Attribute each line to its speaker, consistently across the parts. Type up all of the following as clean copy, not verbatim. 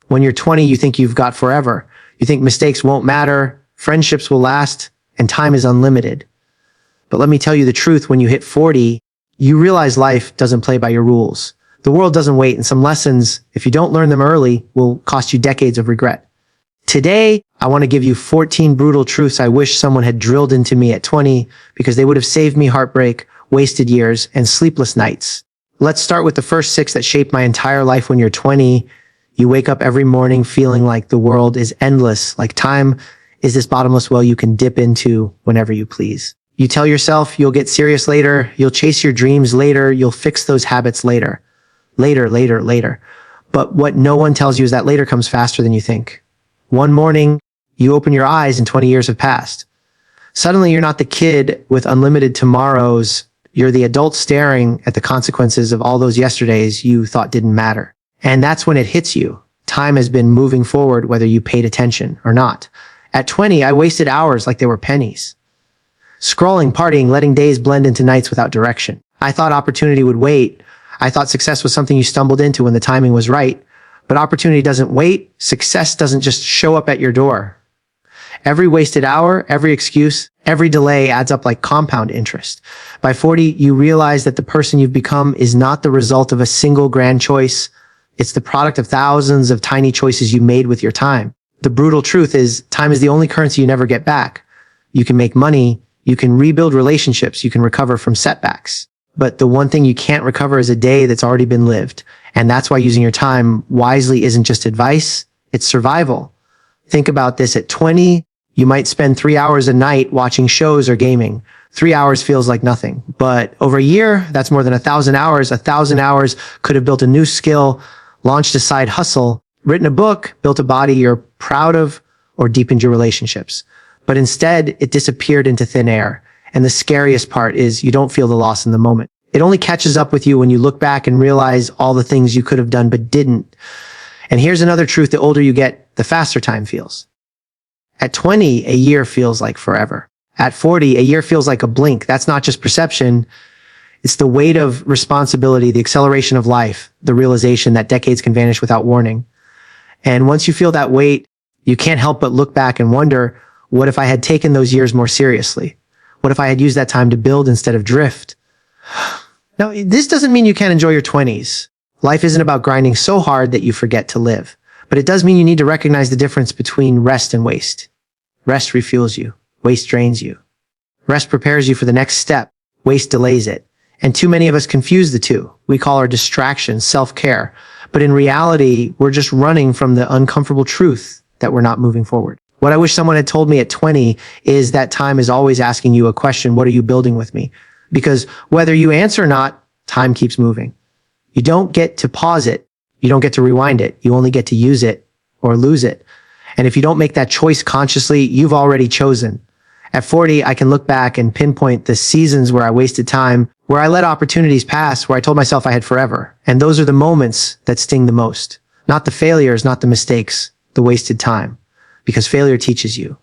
Speaker 1: When you're 20, you think you've got forever. You think mistakes won't matter, friendships will last, and time is unlimited. But let me tell you the truth, when you hit 40, you realize life doesn't play by your rules. The world doesn't wait, and some lessons, if you don't learn them early, will cost you decades of regret. Today, I want to give you 14 brutal truths I wish someone had drilled into me at 20 because they would have saved me heartbreak, wasted years, and sleepless nights. Let's start with the first 6 that shaped my entire life. When you're 20, you wake up every morning feeling like the world is endless, like time is this bottomless well you can dip into whenever you please. You tell yourself you'll get serious later, you'll chase your dreams later, you'll fix those habits later. Later. But what no one tells you is that later comes faster than you think. One morning, you open your eyes and 20 years have passed. Suddenly, you're not the kid with unlimited tomorrows. You're the adult staring at the consequences of all those yesterdays you thought didn't matter. And that's when it hits you. Time has been moving forward whether you paid attention or not. At 20, I wasted hours like they were pennies. Scrolling, partying, letting days blend into nights without direction. I thought opportunity would wait. I thought success was something you stumbled into when the timing was right. But opportunity doesn't wait. Success doesn't just show up at your door. Every wasted hour, every excuse, every delay adds up like compound interest. By 40, you realize that the person you've become is not the result of a single grand choice. It's the product of thousands of tiny choices you made with your time. The brutal truth is, time is the only currency you never get back. You can make money, you can rebuild relationships, you can recover from setbacks. But the one thing you can't recover is a day that's already been lived. And that's why using your time wisely isn't just advice, it's survival. Think about this. At 20, you might spend 3 hours a night watching shows or gaming. 3 hours feels like nothing. But over a year, that's more than 1,000 hours. 1,000 hours could have built a new skill, launched a side hustle, written a book, built a body you're proud of, or deepened your relationships. But instead, it disappeared into thin air. And the scariest part is you don't feel the loss in the moment. It only catches up with you when you look back and realize all the things you could have done but didn't. And here's another truth: the older you get, the faster time feels. At 20, a year feels like forever. At 40, a year feels like a blink. That's not just perception. It's the weight of responsibility, the acceleration of life, the realization that decades can vanish without warning. And once you feel that weight, you can't help but look back and wonder, what if I had taken those years more seriously? What if I had used that time to build instead of drift? Now, this doesn't mean you can't enjoy your 20s. Life isn't about grinding so hard that you forget to live. But it does mean you need to recognize the difference between rest and waste. Rest refuels you. Waste drains you. Rest prepares you for the next step. Waste delays it. And too many of us confuse the two. We call our distractions self-care. But in reality, we're just running from the uncomfortable truth that we're not moving forward. What I wish someone had told me at 20 is that time is always asking you a question: what are you building with me? Because whether you answer or not, time keeps moving. You don't get to pause it. You don't get to rewind it. You only get to use it or lose it. And if you don't make that choice consciously, you've already chosen. At 40, I can look back and pinpoint the seasons where I wasted time, where I let opportunities pass, where I told myself I had forever. And those are the moments that sting the most. Not the failures, not the mistakes, the wasted time. Because failure teaches you.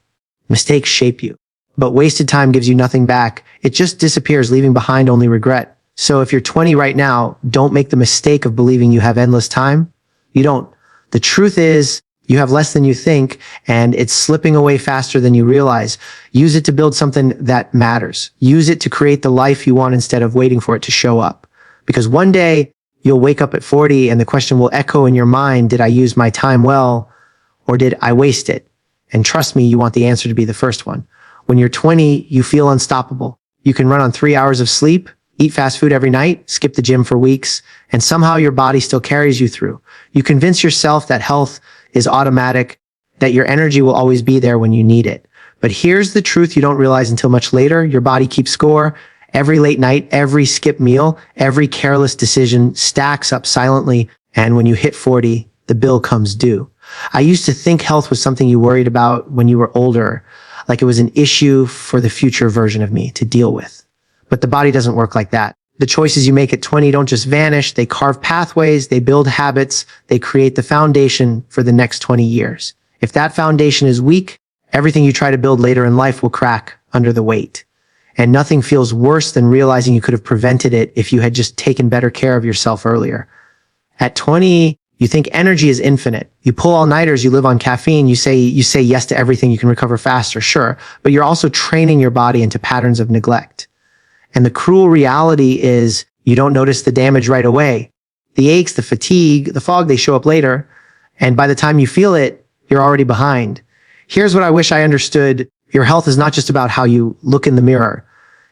Speaker 1: Mistakes shape you. But wasted time gives you nothing back. It just disappears, leaving behind only regret. So if you're 20 right now, don't make the mistake of believing you have endless time. You don't. The truth is, you have less than you think, and it's slipping away faster than you realize. Use it to build something that matters. Use it to create the life you want instead of waiting for it to show up. Because one day, you'll wake up at 40 and the question will echo in your mind: did I use my time well, or did I waste it? And trust me, you want the answer to be the first one. When you're 20, you feel unstoppable. You can run on 3 hours of sleep, eat fast food every night, skip the gym for weeks, and somehow your body still carries you through. You convince yourself that health is automatic, that your energy will always be there when you need it. But here's the truth you don't realize until much later: your body keeps score. Every late night, every skipped meal, every careless decision stacks up silently. And when you hit 40, the bill comes due. I used to think health was something you worried about when you were older, like it was an issue for the future version of me to deal with. But the body doesn't work like that. The choices you make at 20 don't just vanish. They carve pathways, they build habits, they create the foundation for the next 20 years. If that foundation is weak, everything you try to build later in life will crack under the weight. And nothing feels worse than realizing you could have prevented it if you had just taken better care of yourself earlier. At 20, You think energy is infinite. You pull all-nighters, you live on caffeine, you say yes to everything, you can recover faster, sure. But you're also training your body into patterns of neglect. And the cruel reality is you don't notice the damage right away. The aches, the fatigue, the fog, they show up later. And by the time you feel it, you're already behind. Here's what I wish I understood. Your health is not just about how you look in the mirror.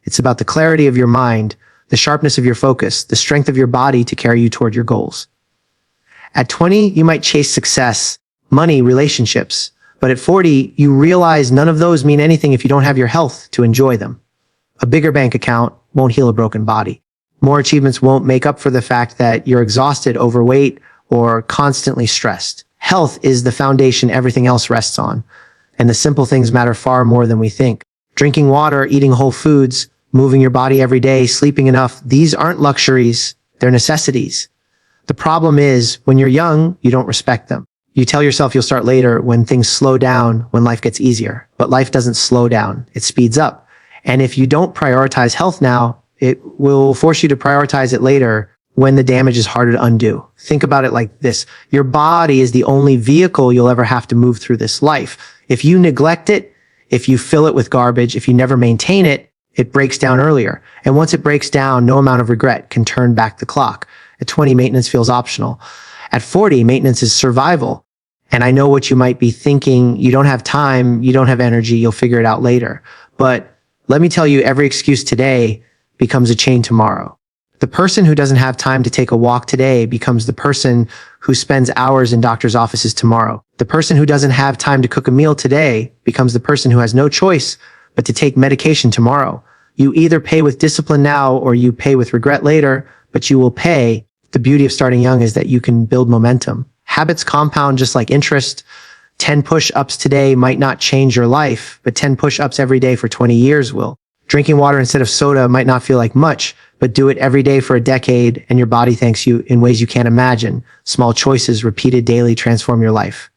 Speaker 1: It's about the clarity of your mind, the sharpness of your focus, the strength of your body to carry you toward your goals. At 20, you might chase success, money, relationships. But at 40, you realize none of those mean anything if you don't have your health to enjoy them. A bigger bank account won't heal a broken body. More achievements won't make up for the fact that you're exhausted, overweight, or constantly stressed. Health is the foundation everything else rests on. And the simple things matter far more than we think. Drinking water, eating whole foods, moving your body every day, sleeping enough, these aren't luxuries, they're necessities. The problem is, when you're young, you don't respect them. You tell yourself you'll start later when things slow down, when life gets easier. But life doesn't slow down, it speeds up. And if you don't prioritize health now, it will force you to prioritize it later when the damage is harder to undo. Think about it like this. Your body is the only vehicle you'll ever have to move through this life. If you neglect it, if you fill it with garbage, if you never maintain it, it breaks down earlier. And once it breaks down, no amount of regret can turn back the clock. At 20, maintenance feels optional. At 40, maintenance is survival. And I know what you might be thinking. You don't have time. You don't have energy. You'll figure it out later. But let me tell you, every excuse today becomes a chain tomorrow. The person who doesn't have time to take a walk today becomes the person who spends hours in doctor's offices tomorrow. The person who doesn't have time to cook a meal today becomes the person who has no choice but to take medication tomorrow. You either pay with discipline now or you pay with regret later, but you will pay. The beauty of starting young is that you can build momentum. Habits compound just like interest. 10 push-ups today might not change your life, but 10 push-ups every day for 20 years will. Drinking water instead of soda might not feel like much, but do it every day for a decade and your body thanks you in ways you can't imagine. Small choices repeated daily transform your life.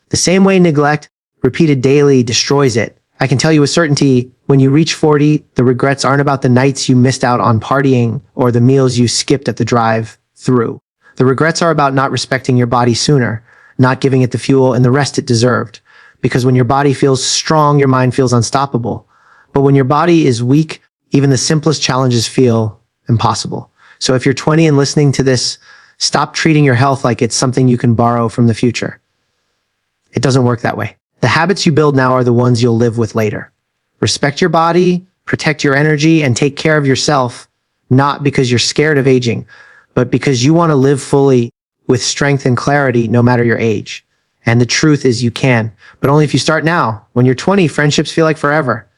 Speaker 1: The same way neglect repeated daily destroys it. I can tell you with certainty, when you reach 40, the regrets aren't about the nights you missed out on partying or the meals you skipped at the drive-through. The regrets are about not respecting your body sooner, not giving it the fuel and the rest it deserved. Because when your body feels strong, your mind feels unstoppable. But when your body is weak, even the simplest challenges feel impossible. So if you're 20 and listening to this, stop treating your health like it's something you can borrow from the future. It doesn't work that way. The habits you build now are the ones you'll live with later. Respect your body, protect your energy, and take care of yourself, not because you're scared of aging, but because you want to live fully with strength and clarity no matter your age. And the truth is you can, but only if you start now. When you're 20, friendships feel like forever.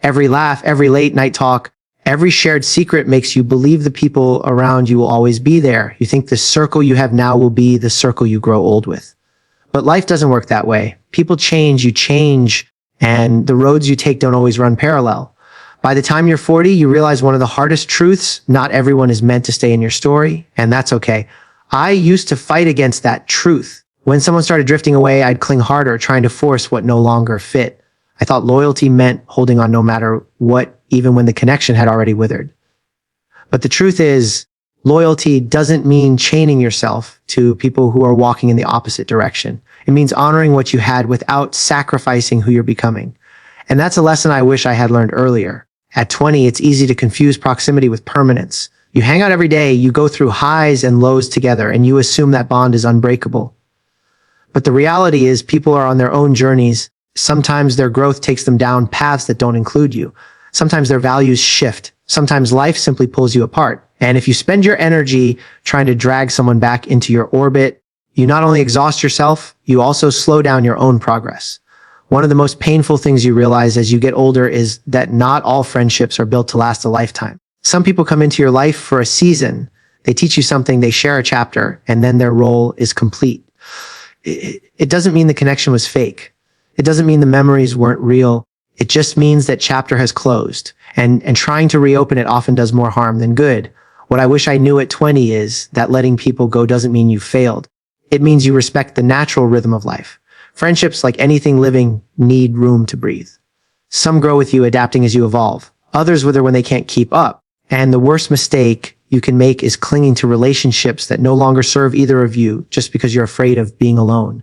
Speaker 1: Every laugh, every late night talk, every shared secret makes you believe the people around you will always be there. You think the circle you have now will be the circle you grow old with. But life doesn't work that way. People change, you change, and the roads you take don't always run parallel. By the time you're 40, you realize one of the hardest truths: not everyone is meant to stay in your story, and that's okay. I used to fight against that truth. When someone started drifting away, I'd cling harder, trying to force what no longer fit. I thought loyalty meant holding on no matter what, even when the connection had already withered. But the truth is, loyalty doesn't mean chaining yourself to people who are walking in the opposite direction. It means honoring what you had without sacrificing who you're becoming. And that's a lesson I wish I had learned earlier. At 20, it's easy to confuse proximity with permanence. You hang out every day, you go through highs and lows together, and you assume that bond is unbreakable. But the reality is people are on their own journeys. Sometimes their growth takes them down paths that don't include you. Sometimes their values shift. Sometimes life simply pulls you apart. And if you spend your energy trying to drag someone back into your orbit, you not only exhaust yourself, you also slow down your own progress. One of the most painful things you realize as you get older is that not all friendships are built to last a lifetime. Some people come into your life for a season. They teach you something, they share a chapter, and then their role is complete. It doesn't mean the connection was fake. It doesn't mean the memories weren't real. It just means that chapter has closed, and trying to reopen it often does more harm than good. What I wish I knew at 20 is that letting people go doesn't mean you failed. It means you respect the natural rhythm of life. Friendships, like anything living, need room to breathe. Some grow with you, adapting as you evolve. Others wither when they can't keep up. And the worst mistake you can make is clinging to relationships that no longer serve either of you just because you're afraid of being alone.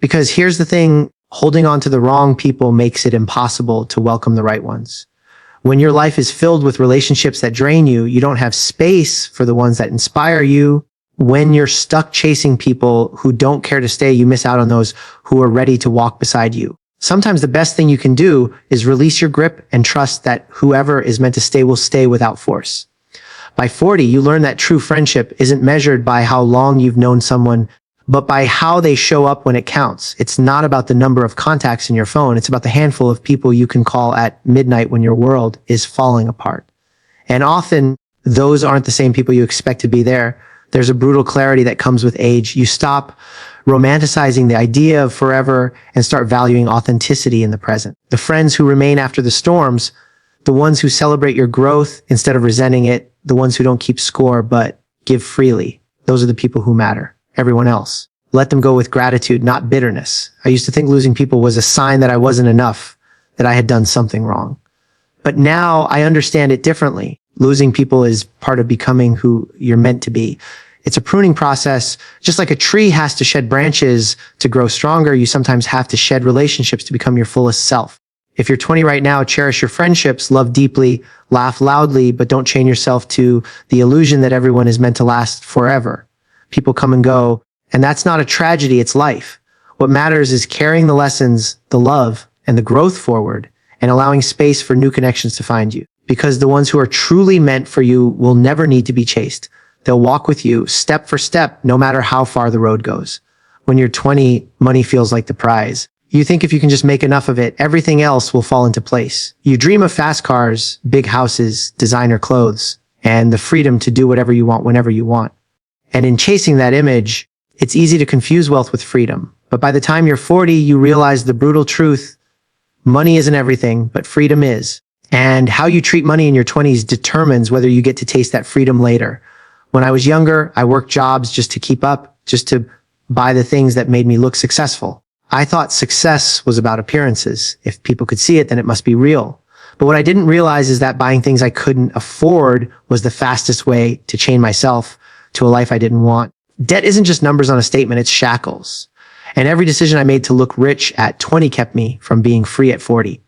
Speaker 1: Because here's the thing, holding on to the wrong people makes it impossible to welcome the right ones. When your life is filled with relationships that drain you, you don't have space for the ones that inspire you. When you're stuck chasing people who don't care to stay, you miss out on those who are ready to walk beside you. Sometimes the best thing you can do is release your grip and trust that whoever is meant to stay will stay without force. By 40, you learn that true friendship isn't measured by how long you've known someone, but by how they show up when it counts. It's not about the number of contacts in your phone. It's about the handful of people you can call at midnight when your world is falling apart. And often, those aren't the same people you expect to be there. There's a brutal clarity that comes with age. You stop romanticizing the idea of forever and start valuing authenticity in the present. The friends who remain after the storms, the ones who celebrate your growth instead of resenting it, the ones who don't keep score but give freely, those are the people who matter. Everyone else, let them go with gratitude, not bitterness. I used to think losing people was a sign that I wasn't enough, that I had done something wrong. But now I understand it differently. Losing people is part of becoming who you're meant to be. It's a pruning process. Just like a tree has to shed branches to grow stronger, you sometimes have to shed relationships to become your fullest self. If you're 20 right now, cherish your friendships, love deeply, laugh loudly, but don't chain yourself to the illusion that everyone is meant to last forever. People come and go, and that's not a tragedy, it's life. What matters is carrying the lessons, the love, and the growth forward, and allowing space for new connections to find you. Because the ones who are truly meant for you will never need to be chased. They'll walk with you step for step, no matter how far the road goes. When you're 20, money feels like the prize. You think if you can just make enough of it, everything else will fall into place. You dream of fast cars, big houses, designer clothes, and the freedom to do whatever you want whenever you want. And in chasing that image, it's easy to confuse wealth with freedom. But by the time you're 40, you realize the brutal truth. Money isn't everything, but freedom is. And how you treat money in your 20s determines whether you get to taste that freedom later. When I was younger, I worked jobs just to keep up, just to buy the things that made me look successful. I thought success was about appearances. If people could see it, then it must be real. But what I didn't realize is that buying things I couldn't afford was the fastest way to chain myself to a life I didn't want. Debt isn't just numbers on a statement, it's shackles. And every decision I made to look rich at 20 kept me from being free at 40.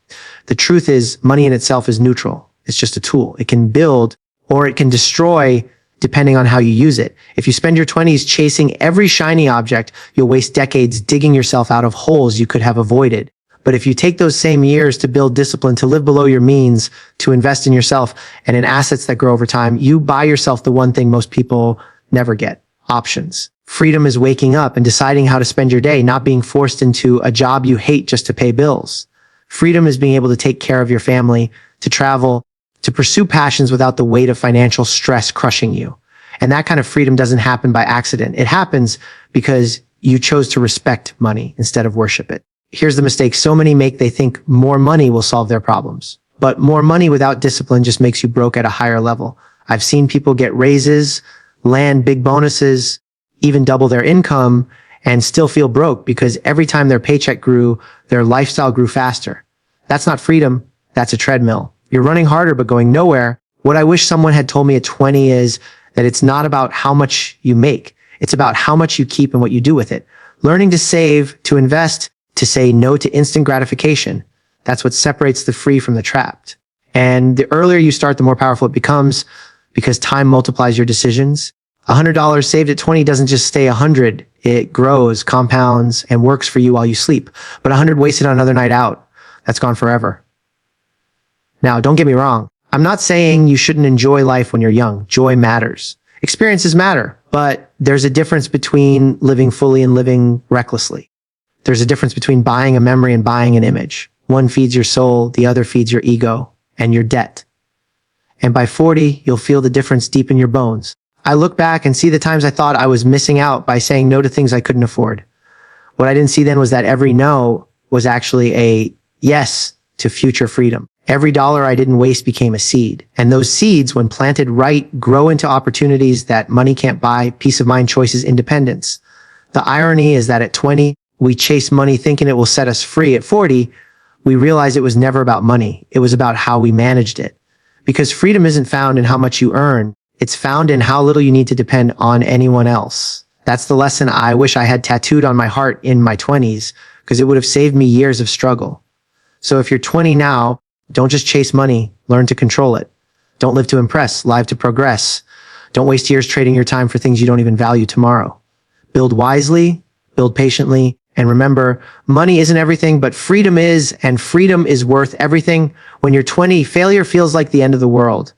Speaker 1: The truth is, money in itself is neutral. It's just a tool. It can build or it can destroy depending on how you use it. If you spend your 20s chasing every shiny object, you'll waste decades digging yourself out of holes you could have avoided. But if you take those same years to build discipline, to live below your means, to invest in yourself and in assets that grow over time, you buy yourself the one thing most people never get: options. Freedom is waking up and deciding how to spend your day, not being forced into a job you hate just to pay bills. Freedom is being able to take care of your family, to travel, to pursue passions without the weight of financial stress crushing you. And that kind of freedom doesn't happen by accident. It happens because you chose to respect money instead of worship it. Here's the mistake so many make. They think more money will solve their problems. But more money without discipline just makes you broke at a higher level. I've seen people get raises, land big bonuses, even double their income, and still feel broke because every time their paycheck grew, their lifestyle grew faster. That's not freedom. That's a treadmill. You're running harder but going nowhere. What I wish someone had told me at 20 is that it's not about how much you make. It's about how much you keep and what you do with it. Learning to save, to invest, to say no to instant gratification. That's what separates the free from the trapped. And the earlier you start, the more powerful it becomes because time multiplies your decisions. $100 saved at 20 doesn't just stay 100. It grows, compounds, and works for you while you sleep. But 100 wasted on another night out, that's gone forever. Now, don't get me wrong. I'm not saying you shouldn't enjoy life when you're young. Joy matters. Experiences matter, but there's a difference between living fully and living recklessly. There's a difference between buying a memory and buying an image. One feeds your soul, the other feeds your ego and your debt. And by 40, you'll feel the difference deep in your bones. I look back and see the times I thought I was missing out by saying no to things I couldn't afford. What I didn't see then was that every no was actually a yes to future freedom. Every dollar I didn't waste became a seed. And those seeds, when planted right, grow into opportunities that money can't buy: peace of mind, choices, independence. The irony is that at 20, we chase money thinking it will set us free. At 40, we realize it was never about money. It was about how we managed it. Because freedom isn't found in how much you earn. It's found in how little you need to depend on anyone else. That's the lesson I wish I had tattooed on my heart in my 20s, because it would have saved me years of struggle. So if you're 20 now, don't just chase money, learn to control it. Don't live to impress, live to progress. Don't waste years trading your time for things you don't even value tomorrow. Build wisely, build patiently, and remember, money isn't everything, but freedom is, and freedom is worth everything. When you're 20, failure feels like the end of the world.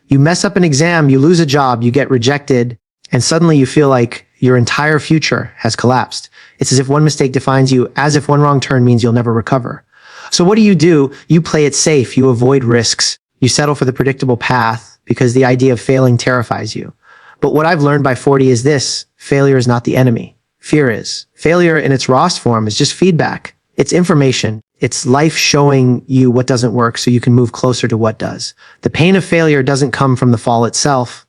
Speaker 1: You mess up an exam, you lose a job, you get rejected, and suddenly you feel like your entire future has collapsed. It's as if one mistake defines you, as if one wrong turn means you'll never recover. So what do? You play it safe, you avoid risks, you settle for the predictable path because the idea of failing terrifies you. But what I've learned by 40 is this: failure is not the enemy. Fear is. Failure in its rawest form is just feedback. It's information. It's life showing you what doesn't work so you can move closer to what does. The pain of failure doesn't come from the fall itself.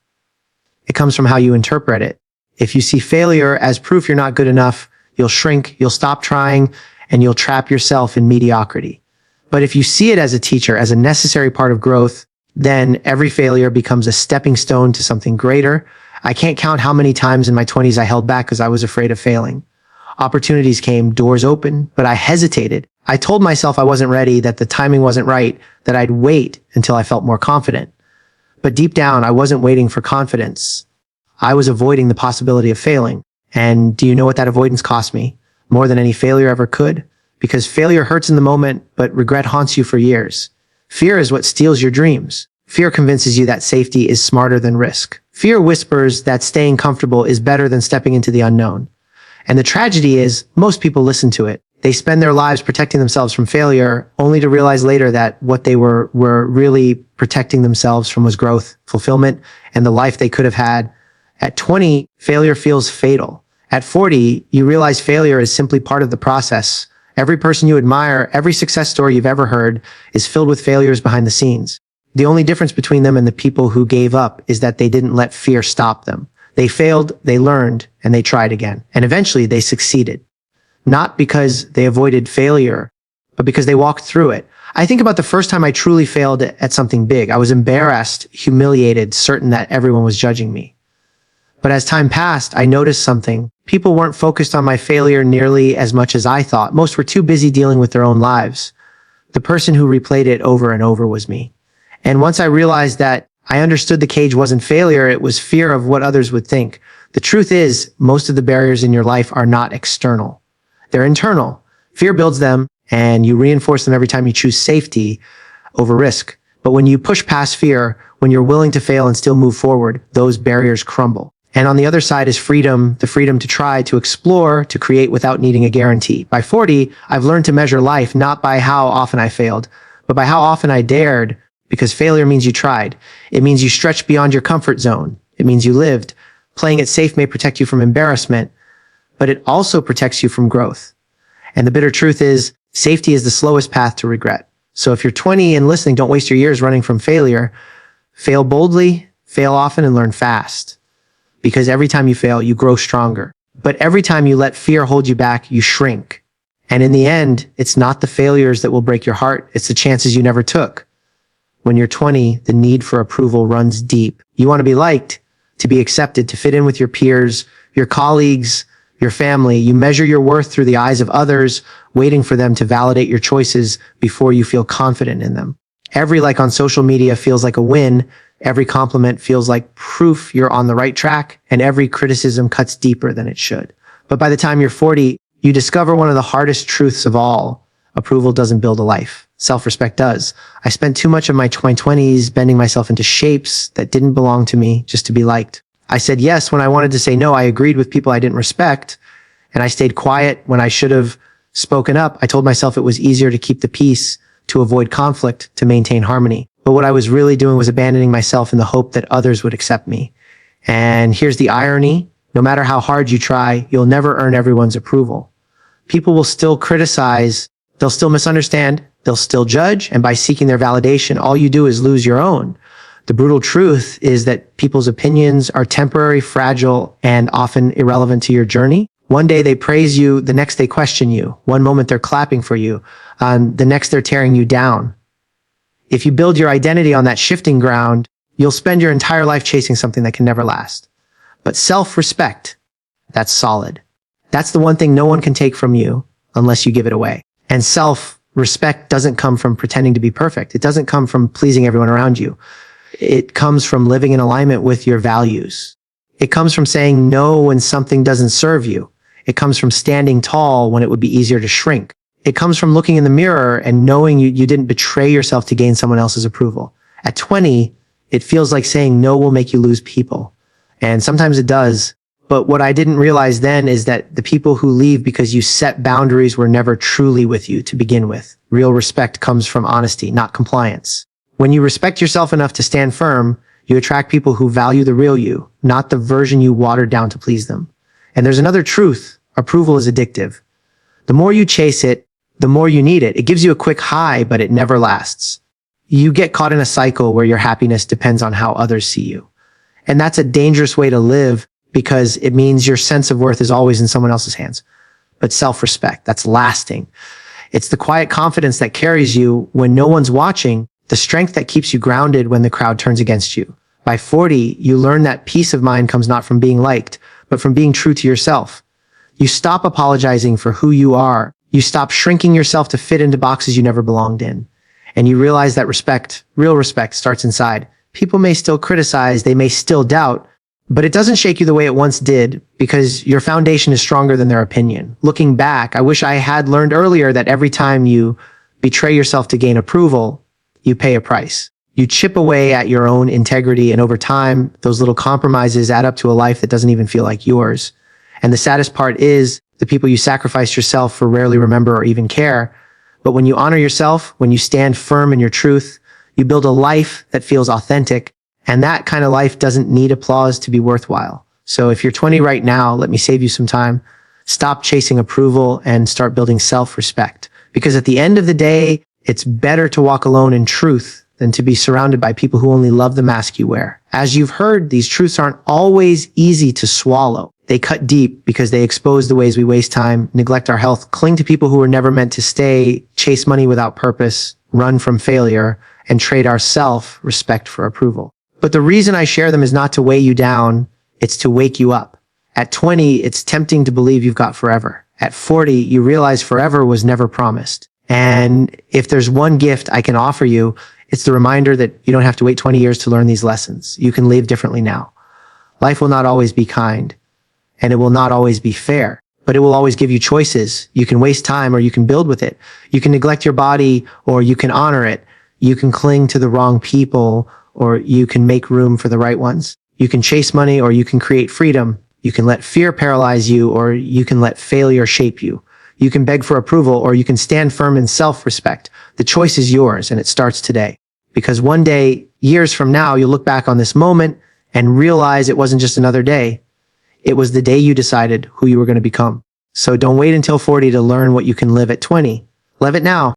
Speaker 1: It comes from how you interpret it. If you see failure as proof you're not good enough, you'll shrink, you'll stop trying, and you'll trap yourself in mediocrity. But if you see it as a teacher, as a necessary part of growth, then every failure becomes a stepping stone to something greater. I can't count how many times in my 20s I held back because I was afraid of failing. Opportunities came, doors opened, but I hesitated. I told myself I wasn't ready, that the timing wasn't right, that I'd wait until I felt more confident. But deep down, I wasn't waiting for confidence. I was avoiding the possibility of failing. And do you know what that avoidance cost me? More than any failure ever could? Because failure hurts in the moment, but regret haunts you for years. Fear is what steals your dreams. Fear convinces you that safety is smarter than risk. Fear whispers that staying comfortable is better than stepping into the unknown. And the tragedy is, most people listen to it. They spend their lives protecting themselves from failure, only to realize later that what they were really protecting themselves from was growth, fulfillment, and the life they could have had. At 20, failure feels fatal. At 40, you realize failure is simply part of the process. Every person you admire, every success story you've ever heard is filled with failures behind the scenes. The only difference between them and the people who gave up is that they didn't let fear stop them. They failed, they learned, and they tried again. And eventually they succeeded. Not because they avoided failure, but because they walked through it. I think about the first time I truly failed at something big. I was embarrassed, humiliated, certain that everyone was judging me. But as time passed, I noticed something. People weren't focused on my failure nearly as much as I thought. Most were too busy dealing with their own lives. The person who replayed it over and over was me. And once I realized that, I understood the cage wasn't failure, it was fear of what others would think. The truth is, most of the barriers in your life are not external. They're internal. Fear builds them, and you reinforce them every time you choose safety over risk. But when you push past fear, when you're willing to fail and still move forward, those barriers crumble. And on the other side is freedom, the freedom to try, to explore, to create without needing a guarantee. By 40, I've learned to measure life not by how often I failed, but by how often I dared, because failure means you tried. It means you stretched beyond your comfort zone. It means you lived. Playing it safe may protect you from embarrassment, but it also protects you from growth. And the bitter truth is, safety is the slowest path to regret. So if you're 20 and listening, don't waste your years running from failure. Fail boldly, fail often, and learn fast. Because every time you fail, you grow stronger. But every time you let fear hold you back, you shrink. And in the end, it's not the failures that will break your heart, it's the chances you never took. When you're 20, the need for approval runs deep. You want to be liked, to be accepted, to fit in with your peers, your colleagues, your family. You measure your worth through the eyes of others, waiting for them to validate your choices before you feel confident in them. Every like on social media feels like a win. Every compliment feels like proof you're on the right track, and every criticism cuts deeper than it should. But by the time you're 40, you discover one of the hardest truths of all. Approval doesn't build a life. Self-respect does. I spent too much of my 20s bending myself into shapes that didn't belong to me just to be liked. I said yes when I wanted to say no. I agreed with people I didn't respect, and I stayed quiet when I should have spoken up. I told myself it was easier to keep the peace, to avoid conflict, to maintain harmony. But what I was really doing was abandoning myself in the hope that others would accept me. And here's the irony. No matter how hard you try, you'll never earn everyone's approval. People will still criticize, they'll still misunderstand, they'll still judge, and by seeking their validation, all you do is lose your own. The brutal truth is that people's opinions are temporary, fragile, and often irrelevant to your journey. One day they praise you, the next they question you. One moment they're clapping for you, the next they're tearing you down. If you build your identity on that shifting ground, You'll spend your entire life chasing something that can never last. But self-respect, that's solid. That's the one thing no one can take from you unless you give it away. And self-respect doesn't come from pretending to be perfect. It doesn't come from pleasing everyone around you. It comes from living in alignment with your values. It comes from saying no when something doesn't serve you. It comes from standing tall when it would be easier to shrink. It comes from looking in the mirror and knowing you didn't betray yourself to gain someone else's approval. At 20, it feels like saying no will make you lose people. And sometimes it does. But what I didn't realize then is that the people who leave because you set boundaries were never truly with you to begin with. Real respect comes from honesty, not compliance. When you respect yourself enough to stand firm, you attract people who value the real you, not the version you watered down to please them. And there's another truth. Approval is addictive. The more you chase it, the more you need it. It gives you a quick high, but it never lasts. You get caught in a cycle where your happiness depends on how others see you. And that's a dangerous way to live because it means your sense of worth is always in someone else's hands. But self-respect, that's lasting. It's the quiet confidence that carries you when no one's watching, the strength that keeps you grounded when the crowd turns against you. By 40, you learn that peace of mind comes not from being liked, but from being true to yourself. You stop apologizing for who you are. You stop shrinking yourself to fit into boxes you never belonged in. And you realize that respect, real respect, starts inside. People may still criticize, they may still doubt, but it doesn't shake you the way it once did because your foundation is stronger than their opinion. Looking back, I wish I had learned earlier that every time you betray yourself to gain approval, you pay a price. You chip away at your own integrity, and over time, those little compromises add up to a life that doesn't even feel like yours. And the saddest part is the people you sacrificed yourself for rarely remember or even care. But when you honor yourself, when you stand firm in your truth, you build a life that feels authentic. And that kind of life doesn't need applause to be worthwhile. So if you're 20 right now, let me save you some time. Stop chasing approval and start building self-respect. Because at the end of the day, it's better to walk alone in truth than to be surrounded by people who only love the mask you wear. As you've heard, these truths aren't always easy to swallow. They cut deep because they expose the ways we waste time, neglect our health, cling to people who were never meant to stay, chase money without purpose, run from failure, and trade our self-respect for approval. But the reason I share them is not to weigh you down, it's to wake you up. At 20, it's tempting to believe you've got forever. At 40, you realize forever was never promised. And if there's one gift I can offer you, it's the reminder that you don't have to wait 20 years to learn these lessons. You can live differently now. Life will not always be kind, and it will not always be fair, but it will always give you choices. You can waste time or you can build with it. You can neglect your body or you can honor it. You can cling to the wrong people or you can make room for the right ones. You can chase money or you can create freedom. You can let fear paralyze you or you can let failure shape you. You can beg for approval or you can stand firm in self-respect. The choice is yours and it starts today. Because one day, years from now, you'll look back on this moment and realize it wasn't just another day. It was the day you decided who you were going to become. So don't wait until 40 to learn what you can live at 20. Live it now.